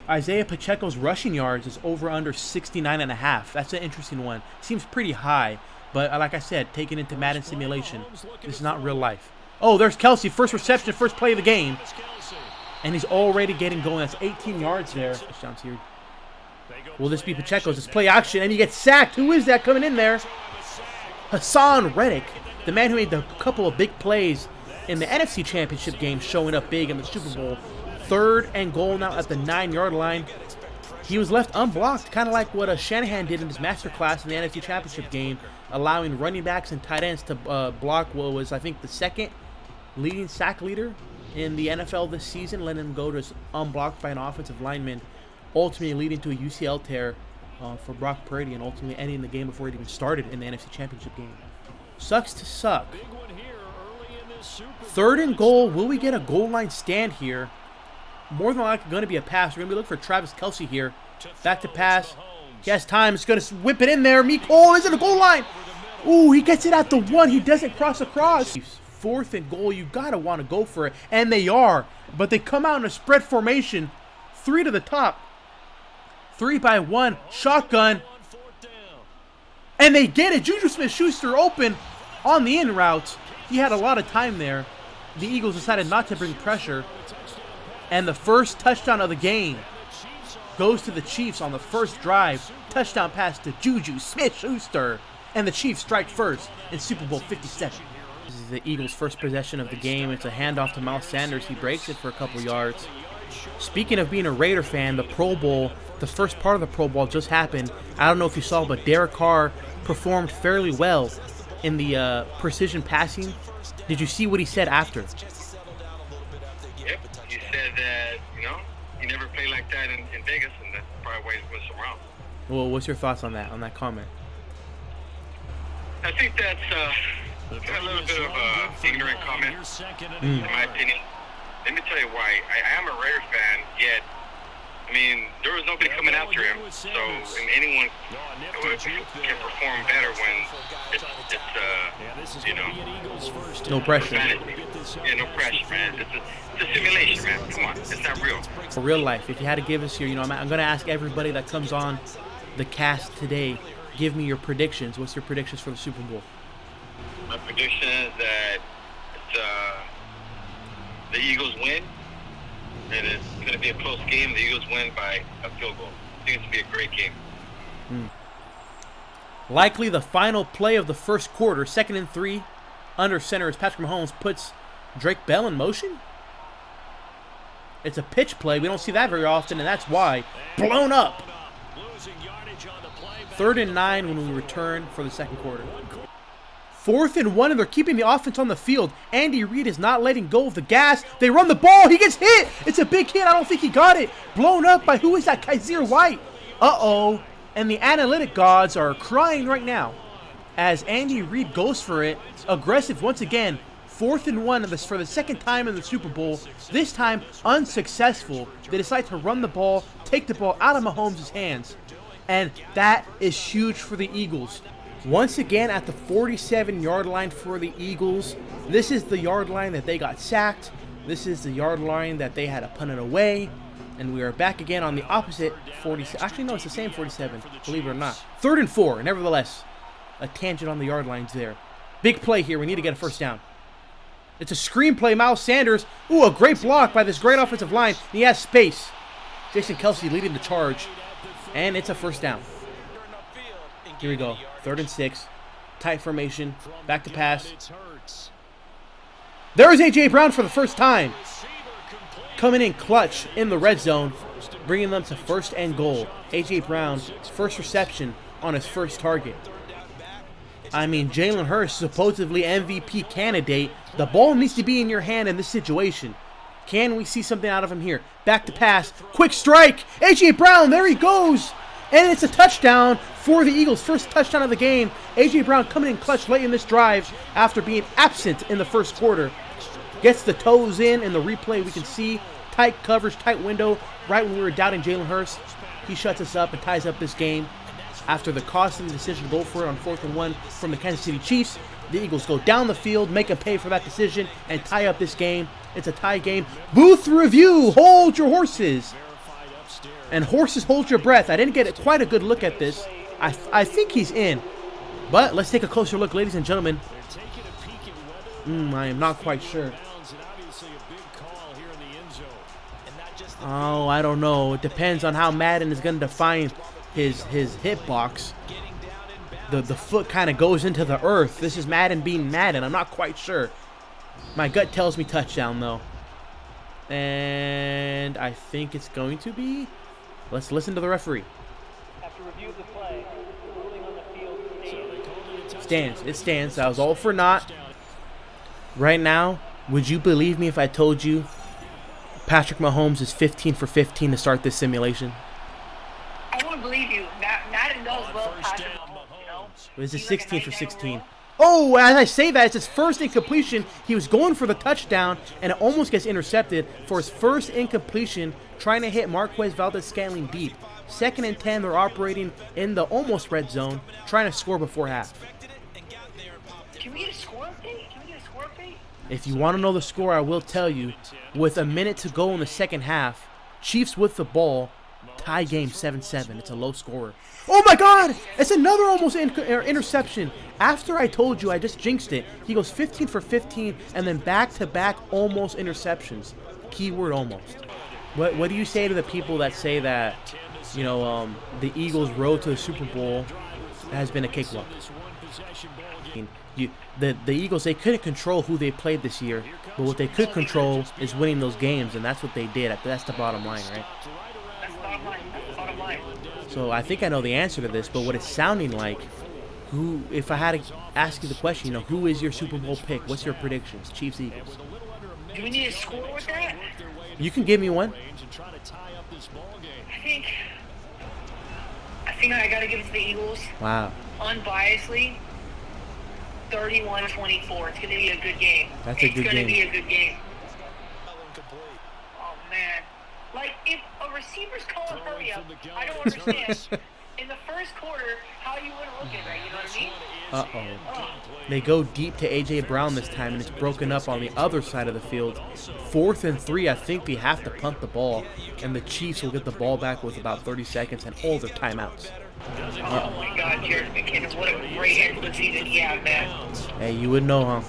Isaiah Pacheco's rushing yards is over under 69.5. That's an interesting one. Seems pretty high, but like I said, taken into Madden simulation, this is not real life. Oh, there's Kelsey. First reception, first play of the game. And he's already getting going. That's 18 yards there. Touchdowns here. Will this be Pacheco's? It's play action, and he gets sacked. Who is that coming in there? Hassan Reddick, the man who made the couple of big plays in the NFC Championship game, showing up big in the Super Bowl. 3rd and goal now at the 9-yard line. He was left unblocked, kind of like what Shanahan did in his masterclass in the NFC Championship game, allowing running backs and tight ends to block what was, I think, the 2nd leading sack leader in the NFL this season, letting him go to unblocked by an offensive lineman, ultimately leading to a UCL tear for Brock Purdy and ultimately ending the game before it even started in the NFC Championship game. Sucks to suck. 3rd and goal. Will we get a goal line stand here? More than likely going to be a pass. We're going to be looking for Travis Kelsey here. Back to pass. He has time. He's going to whip it in there. Cole is in the goal line. Ooh, he gets it at the 1. He doesn't cross across. 4th and goal. You got to want to go for it. And they are. But they come out in a spread formation. 3 to the top. 3 by 1. Shotgun. And they get it. Juju Smith-Schuster open on the in route. He had a lot of time there. The Eagles decided not to bring pressure. And the first touchdown of the game goes to the Chiefs on the first drive. Touchdown pass to Juju Smith-Schuster. And the Chiefs strike first in Super Bowl 57. This is the Eagles' first possession of the game. It's a handoff to Miles Sanders. He breaks it for a couple yards. Speaking of being a Raider fan, the Pro Bowl, the first part of the Pro Bowl just happened. I don't know if you saw, but Derek Carr performed fairly well in the precision passing. Did you see what he said after? Yep, he said that, he never played like that in Vegas, and that's probably why he went so wrong. Well, what's your thoughts on that comment? I think that's a little bit of an ignorant comment, in my opinion. Let me tell you why. I am a Raiders fan, yet, there was nobody coming after him, so anyone can perform better when it's no pressure. Yeah, no pressure, man. It's a simulation, man. Come on, it's not real. For real life, if you had to give us here, I'm going to ask everybody that comes on the cast today, give me your predictions. What's your predictions for the Super Bowl? My prediction is that the Eagles win, and it's going to be a close game. The Eagles win by a field goal. I think it's going to be a great game. Likely the final play of the first quarter, 2nd and 3, under center as Patrick Mahomes puts Drake Bell in motion. It's a pitch play. We don't see that very often, and that's why. Blown up. 3rd and 9 when we return for the second quarter. 4th and 1, and they're keeping the offense on the field. Andy Reid is not letting go of the gas. They run the ball. He gets hit. It's a big hit. I don't think he got it. Blown up by, who is that? Kaiser White. Uh-oh. And the analytic gods are crying right now as Andy Reid goes for it. Aggressive once again. 4th and 1 for the second time in the Super Bowl. This time unsuccessful. They decide to run the ball, take the ball out of Mahomes' hands. And that is huge for the Eagles. Once again at the 47-yard line for the Eagles. This is the yard line that they got sacked. This is the yard line that they had to punt it away. And we are back again on the opposite 47. Actually, no, it's the same 47, believe it or not. 3rd and 4, nevertheless. A tangent on the yard lines there. Big play here. We need to get a first down. It's a screen play. Miles Sanders. Ooh, a great block by this great offensive line. He has space. Jason Kelsey leading the charge. And it's a first down. Here we go. 3rd and 6. Tight formation. Back to pass. There's A.J. Brown for the first time. Coming in clutch in the red zone. Bringing them to 1st and goal. A.J. Brown's first reception on his first target. Jalen Hurts, supposedly MVP candidate. The ball needs to be in your hand in this situation. Can we see something out of him here? Back to pass. Quick strike. A.J. Brown, there he goes. And it's a touchdown for the Eagles. First touchdown of the game. A.J. Brown coming in clutch late in this drive after being absent in the first quarter. Gets the toes in the replay. We can see tight coverage, tight window. Right when we were doubting Jalen Hurts, he shuts us up and ties up this game. After the costly decision to go for it on 4th and 1 from the Kansas City Chiefs, the Eagles go down the field, make them pay for that decision, and tie up this game. It's a tie game. Booth review. Hold your horses. And horses, hold your breath. I didn't get quite a good look at this. I think he's in. But let's take a closer look, ladies and gentlemen. I am not quite sure. Oh, I don't know. It depends on how Madden is going to define his hitbox. The foot kind of goes into the earth. This is Madden being Madden. I'm not quite sure. My gut tells me touchdown, though. And I think it's going to be. Let's listen to the referee. After review of the play, the ruling on the field stands. It stands. That was all for naught. Right now, would you believe me if I told you Patrick Mahomes is 15 for 15 to start this simulation? I wouldn't believe you. Madden knows well Patrick Mahomes, you know? This is 16 for 16. Oh, as I say that, it's his first incompletion. He was going for the touchdown, and it almost gets intercepted for his first incompletion, trying to hit Marquez Valdez-Scantling deep. 2nd and 10, they're operating in the almost red zone, trying to score before half. Can we get a score update? Can we get a score update? If you want to know the score, I will tell you. With a minute to go in the second half, Chiefs with the ball, tie game 7-7. It's a low scorer. Oh my God! It's another almost interception. After I told you, I just jinxed it. He goes 15 for 15 and then back-to-back almost interceptions. Keyword almost. What do you say to the people that say that, you know, the Eagles' road to the Super Bowl has been a cakewalk? The Eagles, they couldn't control who they played this year, but what they could control is winning those games, and that's what they did. That's the bottom line, right? That's the bottom line. That's the bottom line. So I think I know the answer to this, but what it's sounding like, who, if I had to ask you the question, you know, who is your Super Bowl pick? What's your predictions? Chiefs, Eagles. Do we need a score with that? You can give me one. I think I gotta give it to the Eagles. Wow. Unbiasedly, 31-24. It's gonna be a good game. That's a good game. It's gonna be a good game. Oh man, like if a receiver's calling hurry up, I don't understand. In the first quarter, how you wouldn't look at that, you know what I mean? Uh-oh. They go deep to A.J. Brown this time, and it's broken up on the other side of the field. 4th and 3, I think they have to punt the ball, and the Chiefs will get the ball back with about 30 seconds and all their timeouts. Oh my God, Jared McKinnon, what a great end to the season he had, man. Hey, you would know, huh?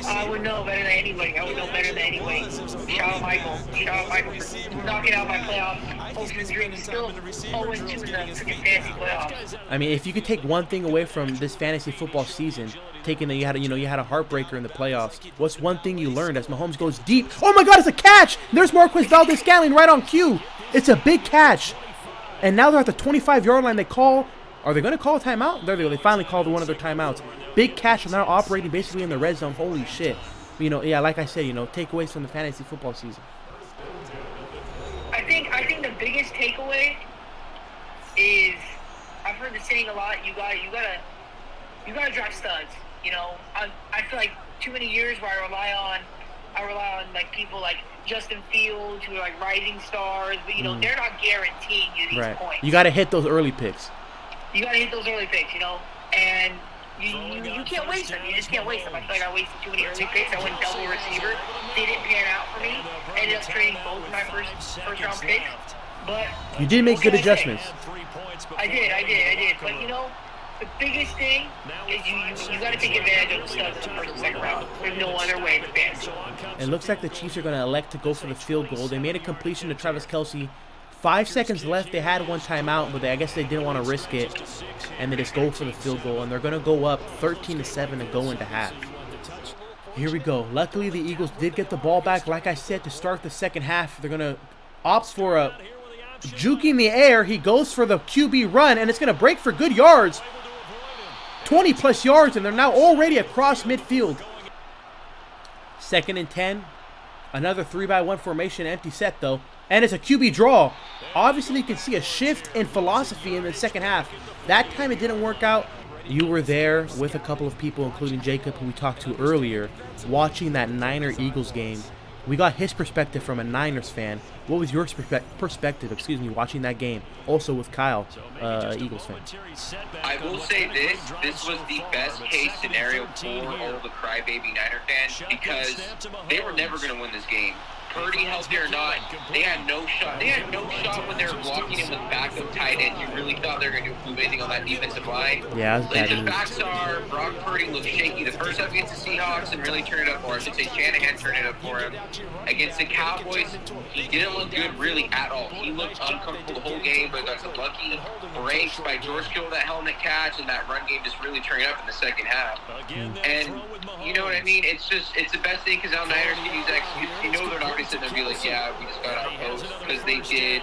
I would know better than anybody. I would know better than anybody. Shout out Michael. Shout out Michael for knocking out my playoff hopes and dreams. Still 0-2 in the freaking fantasy playoffs. I mean, if you could take one thing away from this fantasy football season, taking that you had a heartbreaker in the playoffs, what's one thing you learned as Mahomes goes deep? Oh my God, it's a catch! There's Marquez Valdez-Scantling right on cue. It's a big catch. And now they're at the 25-yard line. Are they going to call a timeout? There they go. They finally called one of their timeouts. Big catch, and they're operating basically in the red zone. Holy shit. You know, yeah, like I said, you know, takeaways from the fantasy football season. I think the biggest takeaway is, I've heard the saying a lot, you gotta drive studs. You know, I feel like too many years where I rely on like people like Justin Fields, who are like rising stars, but you know, they're not guaranteeing you these points. You got to hit those early picks. You got to hit those early picks, you know, and you can't waste them. You just can't waste them. I feel like I wasted too many early picks. I went double receiver. They didn't pan out for me. I ended up trading both of my first round picks. But you did make good adjustments. I did. But you know, the biggest thing is you got to take advantage of the studs in the first and second round. There's no other way in the fantasy. It looks like the Chiefs are going to elect to go for the field goal. They made a completion to Travis Kelce. 5 seconds left. They had one timeout, but I guess they didn't want to risk it, and they just go for the field goal. And they're going to go up 13-7 and go into half. Here we go. Luckily, the Eagles did get the ball back, like I said, to start the second half. They're going to opt for a juke in the air. He goes for the QB run, and it's going to break for good yards. 20-plus yards, and they're now already across midfield. 2nd and 10. Another 3-by-1 formation, empty set, though. And it's a QB draw. Obviously, you can see a shift in philosophy in the second half. That time it didn't work out. You were there with a couple of people, including Jacob, who we talked to earlier, watching that Niner-Eagles game We got his perspective from a Niners fan. What was your perspective, watching that game? Also with Kyle, Eagles fan. I will say this was the best case scenario for all the crybaby Niner fans because they were never going to win this game. Purdy, healthy or not, they had no shot. They had no shot when they were blocking him with backup tight ends. You really thought they were going to do anything on that defensive line. Yeah, that's the facts are Brock Purdy looked shaky the first half against the Seahawks and really turned it up for him. I should say Shanahan turned it up for him. Against the Cowboys, he didn't look good really at all. He looked uncomfortable the whole game, but got some lucky breaks by George Kittle, that helmet catch, and that run game just really turned up in the second half. And you know what I mean? It's the best thing because now Niners can use that. You know they're not going to sit there and be like, yeah, we just got out post because they did.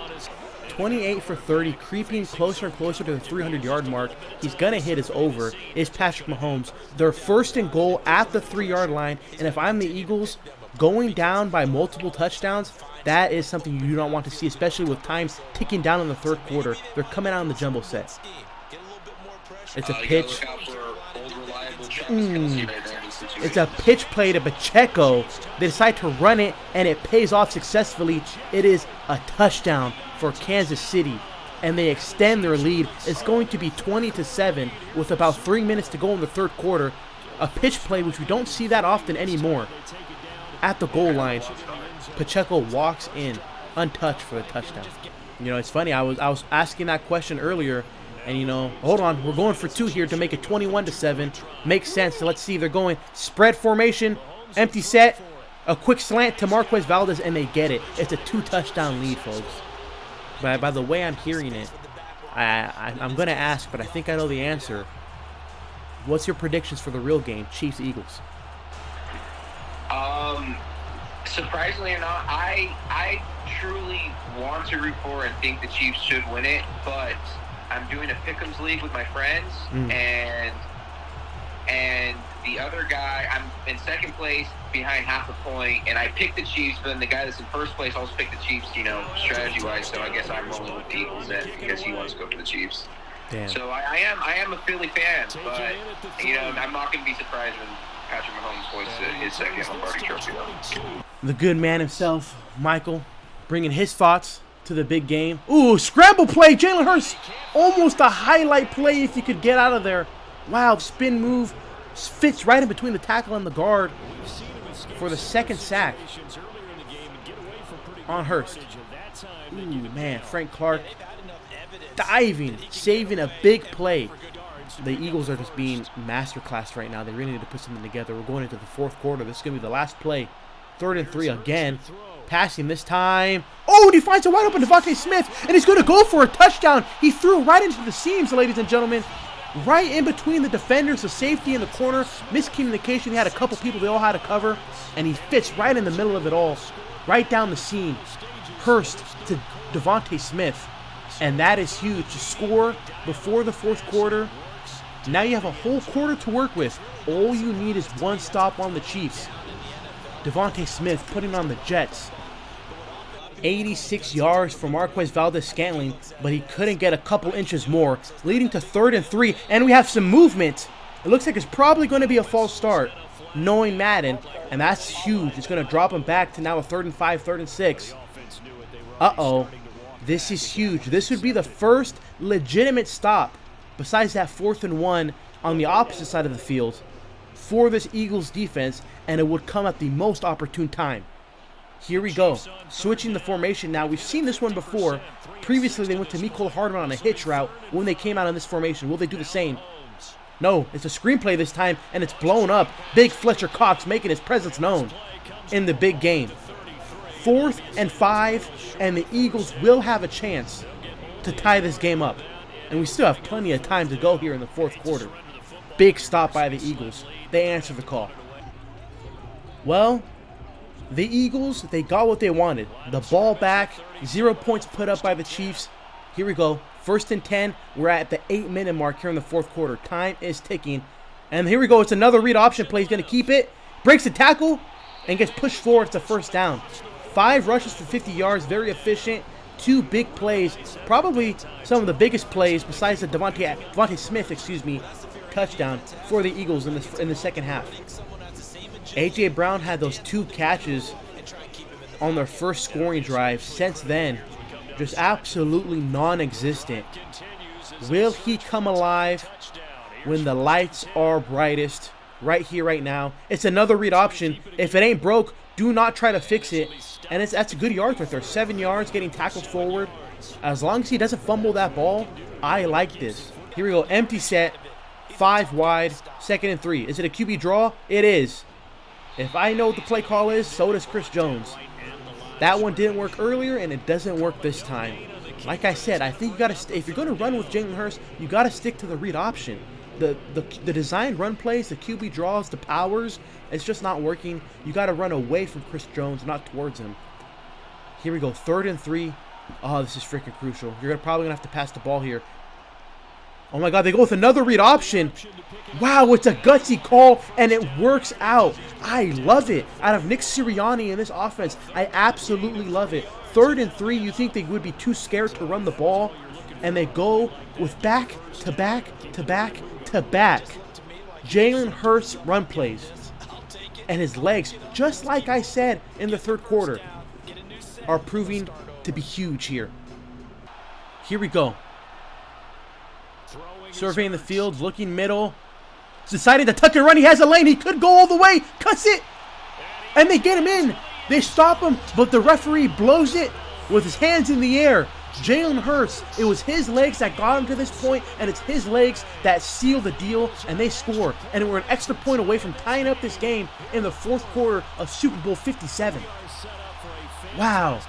28 for 30, creeping closer and closer to the 300-yard mark. He's going to hit his over, is Patrick Mahomes. They're first and goal at the 3-yard line, and if I'm the Eagles, going down by multiple touchdowns, that is something you do not want to see, especially with time ticking down in the third quarter. They're coming out in the jumbo set. It's a pitch. It's a pitch play to Pacheco. They decide to run it, and it pays off successfully. It is a touchdown for Kansas City, and they extend their lead. It's going to be 20-7 with about 3 minutes to go in the third quarter. A pitch play, which we don't see that often anymore. At the goal line, Pacheco walks in untouched for the touchdown. You know, it's funny. I was asking that question earlier. And, you know, hold on, we're going for 2 here to make it 21-7. Makes sense. So let's see. They're going spread formation, empty set, a quick slant to Marquez Valdez, and they get it. It's a 2-touchdown lead, folks. But by the way I'm hearing it, I'm going to ask, but I think I know the answer. What's your predictions for the real game, Chiefs-Eagles? Surprisingly or not, I truly want to root for and think the Chiefs should win it, but I'm doing a pick'ems league with my friends, and the other guy, I'm in second place behind half a point, and I picked the Chiefs, but then the guy that's in first place also picked the Chiefs, you know, strategy-wise, so I guess I'm rolling with the Eagles then because he wants to go for the Chiefs. Damn. So I am a Philly fan, but, you know, I'm not going to be surprised when Patrick Mahomes hoists his second Lombardi Trophy. The good man himself, Michael, bringing his thoughts to the big game. Ooh, scramble play. Jalen Hurts, almost a highlight play if you could get out of there. Wow, spin move. Fits right in between the tackle and the guard for the second sack on Hurst. Ooh, man, Frank Clark diving, saving a big play. The Eagles are just being masterclass right now. They really need to put something together. We're going into the fourth quarter. This is going to be the last play. 3rd and 3 again. Passing this time. Oh, and he finds a wide open Devontae Smith, and he's going to go for a touchdown. He threw right into the seams, ladies and gentlemen. Right in between the defenders, the safety in the corner. Miscommunication. He had a couple people they all had to cover, and he fits right in the middle of it all. Right down the seam. Hurst to Devontae Smith. And that is huge to score before the fourth quarter. Now you have a whole quarter to work with. All you need is one stop on the Chiefs. Devontae Smith putting on the Jets. 86 yards for Marquez Valdez-Scantling, but he couldn't get a couple inches more, leading to 3rd and 3, and we have some movement. It looks like it's probably going to be a false start, knowing Madden, and that's huge. It's going to drop him back to now a 3rd and 5, 3rd and 6. Uh-oh. This is huge. This would be the first legitimate stop, besides that 4th and 1 on the opposite side of the field, for this Eagles defense, and it would come at the most opportune time. Here we go. Switching the formation now. We've seen this one before. Previously, they went to Mecole Hardman on a hitch route when they came out in this formation. Will they do the same? No, it's a screenplay this time, and it's blown up. Big Fletcher Cox making his presence known in the big game. 4th and 5, and the Eagles will have a chance to tie this game up. And we still have plenty of time to go here in the fourth quarter. Big stop by the Eagles. They answer the call. Well, the Eagles, they got what they wanted. The ball back, 0 points put up by the Chiefs. Here we go. 1st and 10. We're at the 8-minute mark here in the fourth quarter. Time is ticking. And here we go. It's another read option play. He's going to keep it. Breaks the tackle and gets pushed forward. It's a first down. 5 rushes for 50 yards. Very efficient. 2 big plays. Probably some of the biggest plays besides the Devontae Smith, touchdown for the Eagles in the second half. A.J. Brown had those 2 catches on their first scoring drive. Since then, just absolutely non-existent. Will he come alive when the lights are brightest? Right here, right now. It's another read option. If it ain't broke, do not try to fix it. And that's a good yard right there. 7 yards, getting tackled forward. As long as he doesn't fumble that ball, I like this. Here we go. Empty set. 5 wide. 2nd and 3. Is it a QB draw? It is. If I know what the play call is, so does Chris Jones. That one didn't work earlier, and it doesn't work this time. Like I said, I think you gotta. If you're gonna run with Jalen Hurts, you gotta stick to the read option. The designed run plays, the QB draws, the powers, it's just not working. You got to run away from Chris Jones, not towards him. Here we go, 3rd and 3. Oh, this is freaking crucial. You're probably going to have to pass the ball here. Oh my God, they go with another read option. Wow, it's a gutsy call, and it works out. I love it. Out of Nick Sirianni in this offense, I absolutely love it. 3rd and 3, you think they would be too scared to run the ball, and they go with back to back to back to back Jalen Hurts run plays, and his legs, just like I said in the 3rd quarter, are proving to be huge here. Here we go. Surveying the field, looking middle, deciding to tuck and run. He has a lane. He could go all the way. Cuts it, and they get him in. They stop him, but the referee blows it with his hands in the air. Jalen Hurts, it was his legs that got him to this point, and it's his legs that seal the deal, and they score. And we're an extra point away from tying up this game in the 4th quarter of Super Bowl 57. Wow.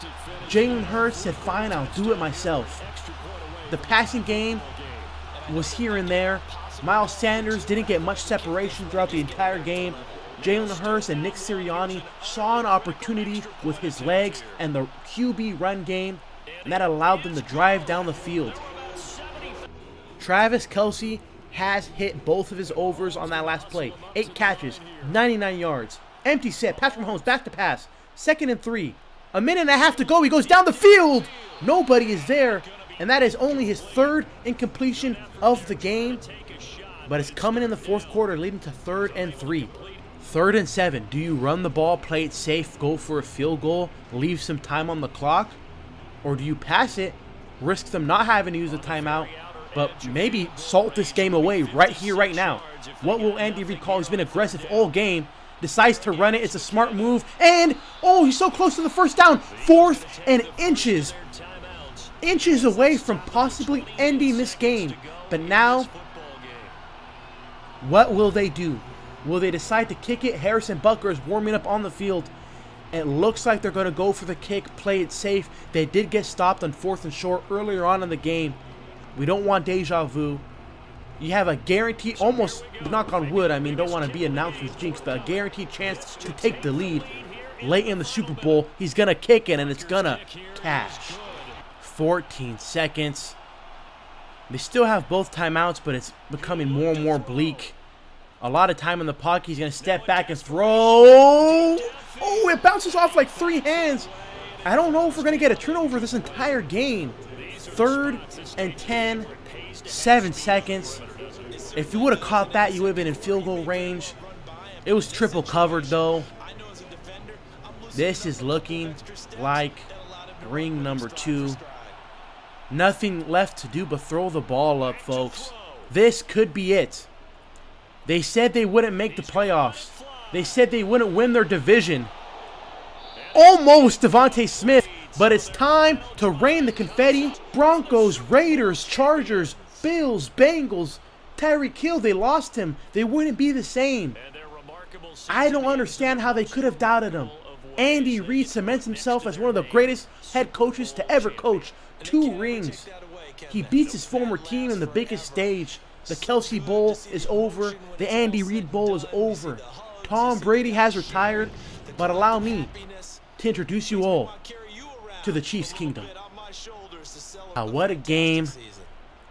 Jalen Hurts said, fine, I'll do it myself. The passing game was here and there. Miles Sanders didn't get much separation throughout the entire game. Jalen Hurts and Nick Sirianni saw an opportunity with his legs and the QB run game, and that allowed them to drive down the field. Travis Kelce has hit both of his overs on that last play. 8 catches, 99 yards. Empty set, Patrick Mahomes back to pass. 2nd and 3. A minute and a half to go. He goes down the field. Nobody is there, and that is only his 3rd incompletion of the game. But it's coming in the 4th quarter, leading to 3rd and 3. 3rd and 7. Do you run the ball, play it safe, go for a field goal, leave some time on the clock? Or do you pass it, risk them not having to use a timeout, but maybe salt this game away right here, right now? What will Andy Reid call? He's been aggressive all game. Decides to run it. It's a smart move. And, oh, he's so close to the 1st down. 4th and inches. Inches away from possibly ending this game. But now, what will they do? Will they decide to kick it? Harrison Butker is warming up on the field. It looks like they're going to go for the kick, play it safe. They did get stopped on 4th and short earlier on in the game. We don't want deja vu. You have a guaranteed, almost, knock on wood, I mean, don't want to be announced with jinx, but a guaranteed chance to take the lead late in the Super Bowl. He's going to kick it, and it's going to cash. 14 seconds. They still have both timeouts, but it's becoming more and more bleak. A lot of time in the pocket. He's going to step back and throw. Oh, it bounces off like 3 hands. I don't know if we're going to get a turnover this entire game. 3rd and 10. 7 seconds. If you would have caught that, you would have been in field goal range. It was triple covered, though. This is looking like ring number 2. Nothing left to do but throw the ball up, folks. This could be it. They said they wouldn't make the playoffs. They said they wouldn't win their division. Almost Devontae Smith, but it's time to rain the confetti. Broncos, Raiders, Chargers, Bills, Bengals, Tyreek Hill, they lost him. They wouldn't be the same. I don't understand how they could have doubted him. Andy Reid cements himself as one of the greatest head coaches to ever coach. 2 rings. He beats his former team in the biggest stage. The Kelce Bowl is over. The Andy Reid Bowl is over. Tom Brady has retired, but allow me to introduce you all to the Chiefs Kingdom. What a game.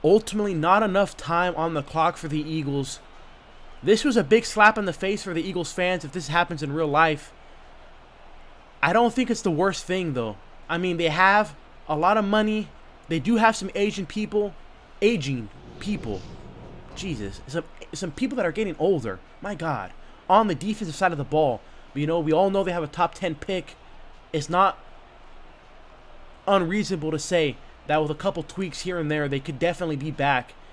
Ultimately, not enough time on the clock for the Eagles. This was a big slap in the face for the Eagles fans if this happens in real life. I don't think it's the worst thing, though. I mean, they have a lot of money. They do have some aging people. Jesus. Some people that are getting older. My God. On the defensive side of the ball. But, you know, we all know they have a top 10 pick. it's not unreasonable to say that with a couple tweaks here and there, they could definitely be back